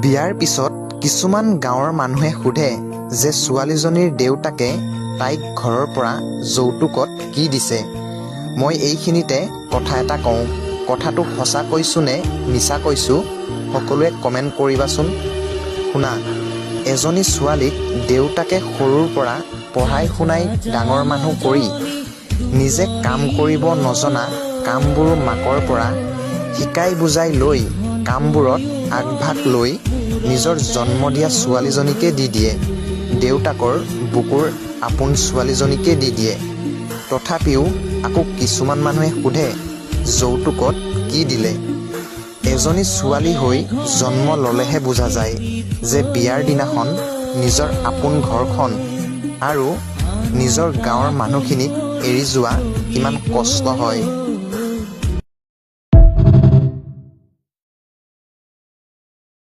বিয়াৰ পিছত কিছুমান গাঁৱৰ মানুহে সোধে যে ছোৱালীজনীৰ দেউতাকে তাইক ঘৰৰ পৰা যৌতুকত কি দিছে। মই এইখিনিতে কথা এটা কওঁ, কথাটো সঁচা কৈছোঁ নে মিছা কৈছোঁ সকলোৱে কমেণ্ট কৰিবাচোন। শুনা, এজনী ছোৱালীক দেউতাকে সৰুৰ পৰা পঢ়াই শুনাই ডাঙৰ মানুহ কৰি নিজে কাম কৰিব নজনা কামবোৰ মাকৰ পৰা শিকাই বুজাই লৈ কামবোৰত আগভাগ লৈ নিজৰ জন্ম দিয়া ছোৱালীজনীকে দি দিয়ে, দেউতাকৰ বুকুৰ আপোন ছোৱালীজনীকে দি দিয়ে। তথাপিও আকৌ কিছুমান মানুহে সোধে যৌতুকত কি দিলে। এজনী ছোৱালী হৈ জন্ম ল'লেহে বুজা যায় যে বিয়াৰ দিনাখন নিজৰ আপোন ঘৰখন আৰু নিজৰ গাঁৱৰ মানুহখিনিক এৰি যোৱা কিমান কষ্ট হয়।